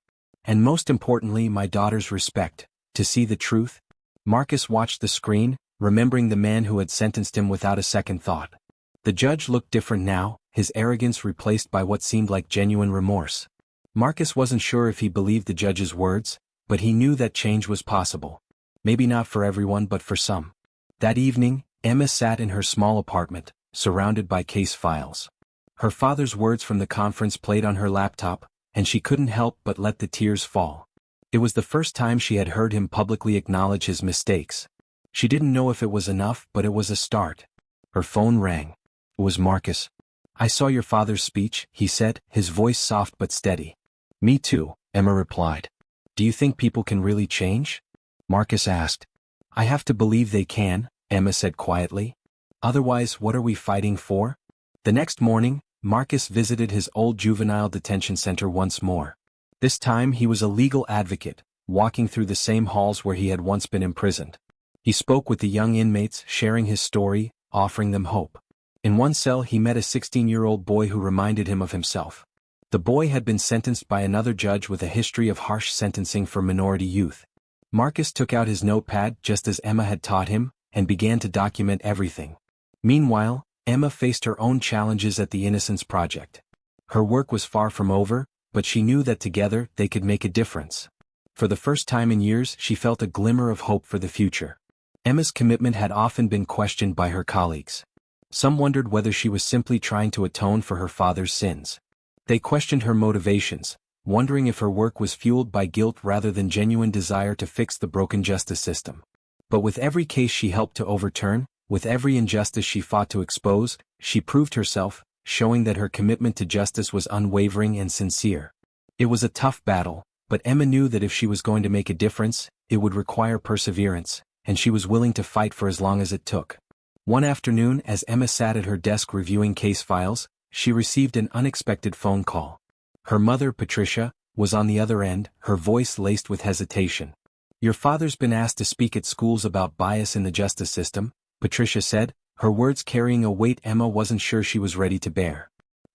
And most importantly, my daughter's respect, to see the truth." Marcus watched the screen, remembering the man who had sentenced him without a second thought. The judge looked different now, his arrogance replaced by what seemed like genuine remorse. Marcus wasn't sure if he believed the judge's words, but he knew that change was possible. Maybe not for everyone but for some. That evening, Emma sat in her small apartment, surrounded by case files. Her father's words from the conference played on her laptop, and she couldn't help but let the tears fall. It was the first time she had heard him publicly acknowledge his mistakes. She didn't know if it was enough, but it was a start. Her phone rang. It was Marcus. "I saw your father's speech," he said, his voice soft but steady. "Me too," Emma replied. "Do you think people can really change?" Marcus asked. "I have to believe they can," Emma said quietly. "Otherwise, what are we fighting for?" The next morning, Marcus visited his old juvenile detention center once more. This time he was a legal advocate, walking through the same halls where he had once been imprisoned. He spoke with the young inmates, sharing his story, offering them hope. In one cell he met a 16-year-old boy who reminded him of himself. The boy had been sentenced by another judge with a history of harsh sentencing for minority youth. Marcus took out his notepad just as Emma had taught him, and began to document everything. Meanwhile, Emma faced her own challenges at the Innocence Project. Her work was far from over, but she knew that together they could make a difference. For the first time in years she felt a glimmer of hope for the future. Emma's commitment had often been questioned by her colleagues. Some wondered whether she was simply trying to atone for her father's sins. They questioned her motivations, wondering if her work was fueled by guilt rather than genuine desire to fix the broken justice system. But with every case she helped to overturn, with every injustice she fought to expose, she proved herself, showing that her commitment to justice was unwavering and sincere. It was a tough battle, but Emma knew that if she was going to make a difference, it would require perseverance, and she was willing to fight for as long as it took. One afternoon, as Emma sat at her desk reviewing case files, she received an unexpected phone call. Her mother, Patricia, was on the other end, her voice laced with hesitation. "Your father's been asked to speak at schools about bias in the justice system," Patricia said, her words carrying a weight Emma wasn't sure she was ready to bear.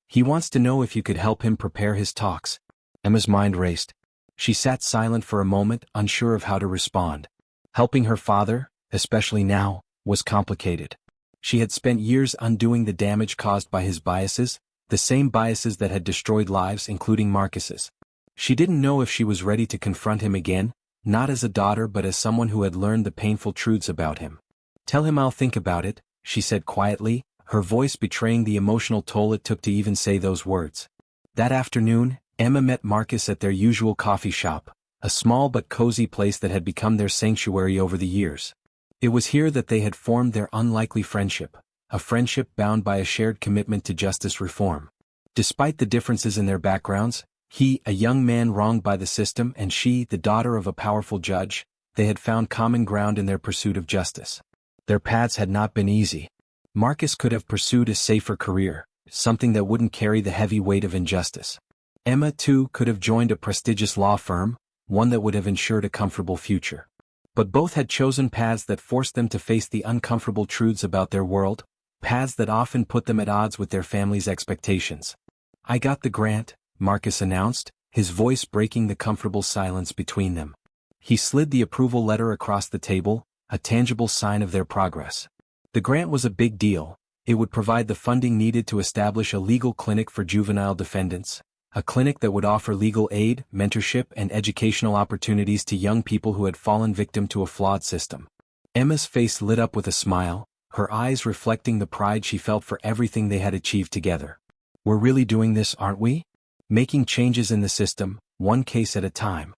"He wants to know if you could help him prepare his talks." Emma's mind raced. She sat silent for a moment, unsure of how to respond. Helping her father, especially now, was complicated. She had spent years undoing the damage caused by his biases, the same biases that had destroyed lives including Marcus's. She didn't know if she was ready to confront him again, not as a daughter but as someone who had learned the painful truths about him. "Tell him I'll think about it," she said quietly, her voice betraying the emotional toll it took to even say those words. That afternoon, Emma met Marcus at their usual coffee shop, a small but cozy place that had become their sanctuary over the years. It was here that they had formed their unlikely friendship, a friendship bound by a shared commitment to justice reform. Despite the differences in their backgrounds, he, a young man wronged by the system, and she, the daughter of a powerful judge, they had found common ground in their pursuit of justice. Their paths had not been easy. Marcus could have pursued a safer career, something that wouldn't carry the heavy weight of injustice. Emma, too, could have joined a prestigious law firm, one that would have ensured a comfortable future. But both had chosen paths that forced them to face the uncomfortable truths about their world, paths that often put them at odds with their family's expectations. "I got the grant," Marcus announced, his voice breaking the comfortable silence between them. He slid the approval letter across the table, a tangible sign of their progress. The grant was a big deal. It would provide the funding needed to establish a legal clinic for juvenile defendants, a clinic that would offer legal aid, mentorship, and educational opportunities to young people who had fallen victim to a flawed system. Emma's face lit up with a smile, her eyes reflecting the pride she felt for everything they had achieved together. "We're really doing this, aren't we? Making changes in the system, one case at a time."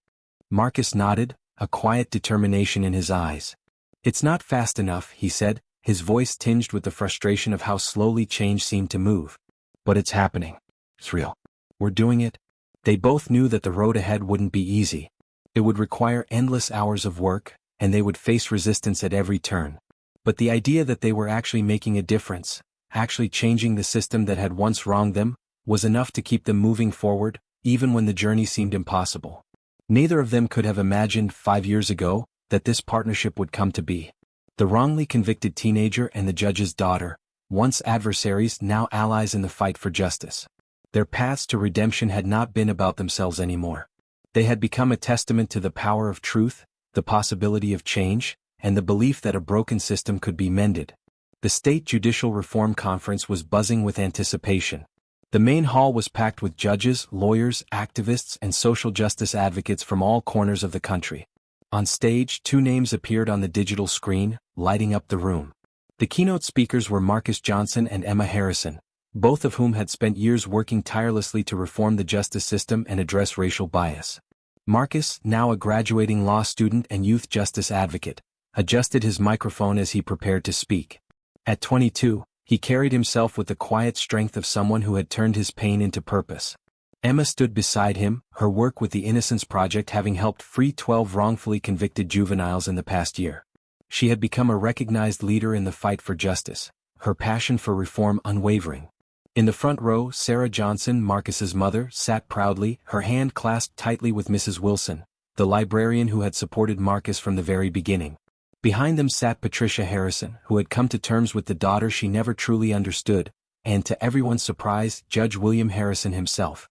Marcus nodded, a quiet determination in his eyes. "It's not fast enough," he said, his voice tinged with the frustration of how slowly change seemed to move. "But it's happening. It's real. We're doing it." They both knew that the road ahead wouldn't be easy. It would require endless hours of work, and they would face resistance at every turn. But the idea that they were actually making a difference, actually changing the system that had once wronged them, was enough to keep them moving forward, even when the journey seemed impossible. Neither of them could have imagined 5 years ago that this partnership would come to be. The wrongly convicted teenager and the judge's daughter, once adversaries, now allies in the fight for justice. Their paths to redemption had not been about themselves anymore. They had become a testament to the power of truth, the possibility of change, and the belief that a broken system could be mended. The State Judicial Reform Conference was buzzing with anticipation. The main hall was packed with judges, lawyers, activists, and social justice advocates from all corners of the country. On stage, 2 names appeared on the digital screen, lighting up the room. The keynote speakers were Marcus Johnson and Emma Harrison, both of whom had spent years working tirelessly to reform the justice system and address racial bias. Marcus, now a graduating law student and youth justice advocate, adjusted his microphone as he prepared to speak. At 22, he carried himself with the quiet strength of someone who had turned his pain into purpose. Emma stood beside him, her work with the Innocence Project having helped free 12 wrongfully convicted juveniles in the past year. She had become a recognized leader in the fight for justice, her passion for reform unwavering. In the front row, Sarah Johnson, Marcus's mother, sat proudly, her hand clasped tightly with Mrs. Wilson, the librarian who had supported Marcus from the very beginning. Behind them sat Patricia Harrison, who had come to terms with the daughter she never truly understood, and to everyone's surprise, Judge William Harrison himself.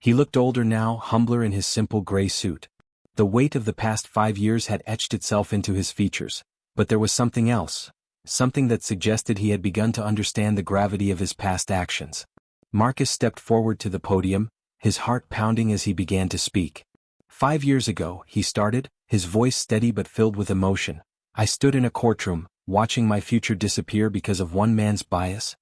He looked older now, humbler in his simple gray suit. The weight of the past 5 years had etched itself into his features, but there was something else, something that suggested he had begun to understand the gravity of his past actions. Marcus stepped forward to the podium, his heart pounding as he began to speak. 5 years ago, he started, his voice steady but filled with emotion. I stood in a courtroom, watching my future disappear because of one man's bias.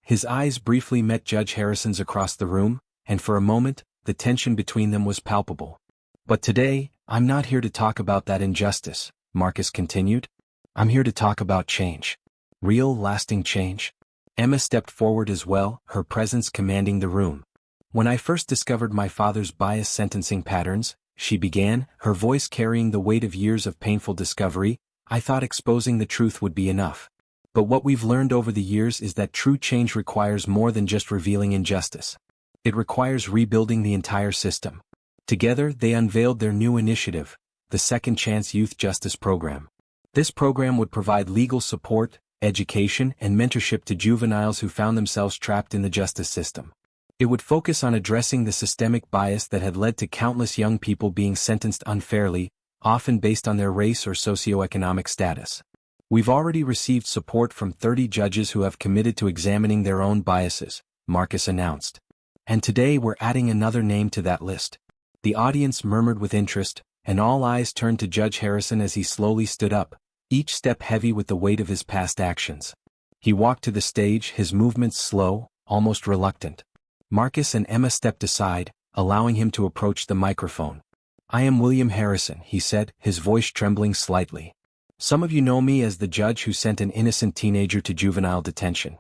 His eyes briefly met Judge Harrison's across the room, and for a moment, the tension between them was palpable. But today, I'm not here to talk about that injustice, Marcus continued. I'm here to talk about change. Real, lasting change. Emma stepped forward as well, her presence commanding the room. When I first discovered my father's biased sentencing patterns, she began, her voice carrying the weight of years of painful discovery, I thought exposing the truth would be enough. But what we've learned over the years is that true change requires more than just revealing injustice. It requires rebuilding the entire system. Together, they unveiled their new initiative, the Second Chance Youth Justice Program. This program would provide legal support, education, and mentorship to juveniles who found themselves trapped in the justice system. It would focus on addressing the systemic bias that had led to countless young people being sentenced unfairly, often based on their race or socioeconomic status. We've already received support from 30 judges who have committed to examining their own biases, Marcus announced. And today we're adding another name to that list. The audience murmured with interest, and all eyes turned to Judge Harrison as he slowly stood up, each step heavy with the weight of his past actions. He walked to the stage, his movements slow, almost reluctant. Marcus and Emma stepped aside, allowing him to approach the microphone. I am William Harrison, he said, his voice trembling slightly. Some of you know me as the judge who sent an innocent teenager to juvenile detention.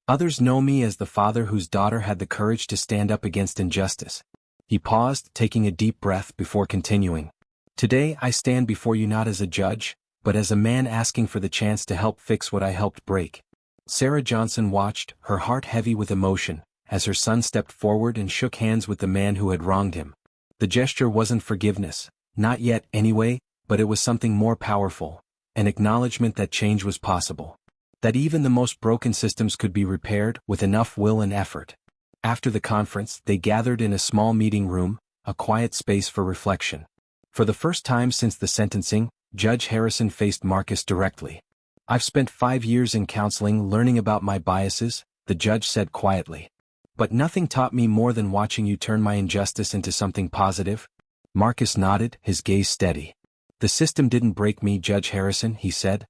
Others know me as the father whose daughter had the courage to stand up against injustice. He paused, taking a deep breath before continuing. Today I stand before you not as a judge, but as a man asking for the chance to help fix what I helped break. Sarah Johnson watched, her heart heavy with emotion, as her son stepped forward and shook hands with the man who had wronged him. The gesture wasn't forgiveness, not yet anyway, but it was something more powerful, an acknowledgement that change was possible. That even the most broken systems could be repaired with enough will and effort. After the conference, they gathered in a small meeting room, a quiet space for reflection. For the first time since the sentencing, Judge Harrison faced Marcus directly. I've spent 5 years in counseling learning about my biases, the judge said quietly. But nothing taught me more than watching you turn my injustice into something positive. Marcus nodded, his gaze steady. The system didn't break me, Judge Harrison, he said.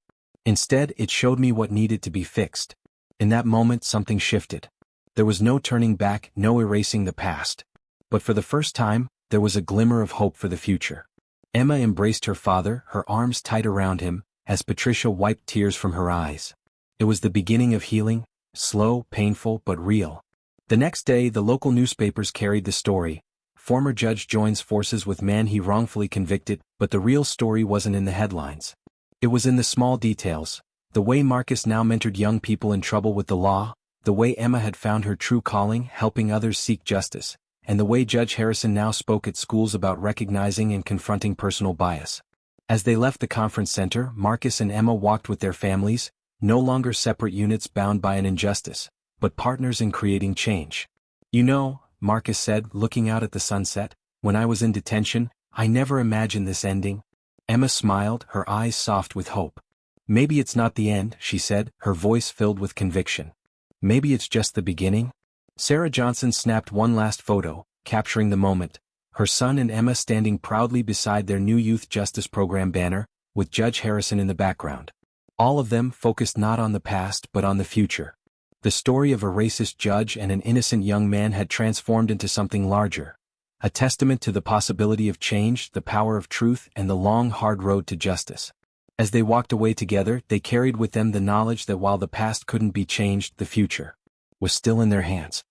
Instead, it showed me what needed to be fixed. In that moment, something shifted. There was no turning back, no erasing the past. But for the first time, there was a glimmer of hope for the future. Emma embraced her father, her arms tight around him, as Patricia wiped tears from her eyes. It was the beginning of healing, slow, painful, but real. The next day, the local newspapers carried the story. Former judge joins forces with man he wrongfully convicted, but the real story wasn't in the headlines. It was in the small details, the way Marcus now mentored young people in trouble with the law, the way Emma had found her true calling, helping others seek justice, and the way Judge Harrison now spoke at schools about recognizing and confronting personal bias. As they left the conference center, Marcus and Emma walked with their families, no longer separate units bound by an injustice, but partners in creating change. You know, Marcus said, looking out at the sunset, when I was in detention, I never imagined this ending. Emma smiled, her eyes soft with hope. Maybe it's not the end, she said, her voice filled with conviction. Maybe it's just the beginning. Sarah Johnson snapped one last photo, capturing the moment, her son and Emma standing proudly beside their new Youth Justice Program banner, with Judge Harrison in the background. All of them focused not on the past but on the future. The story of a racist judge and an innocent young man had transformed into something larger, a testament to the possibility of change, the power of truth, and the long, hard road to justice. As they walked away together, they carried with them the knowledge that while the past couldn't be changed, the future was still in their hands.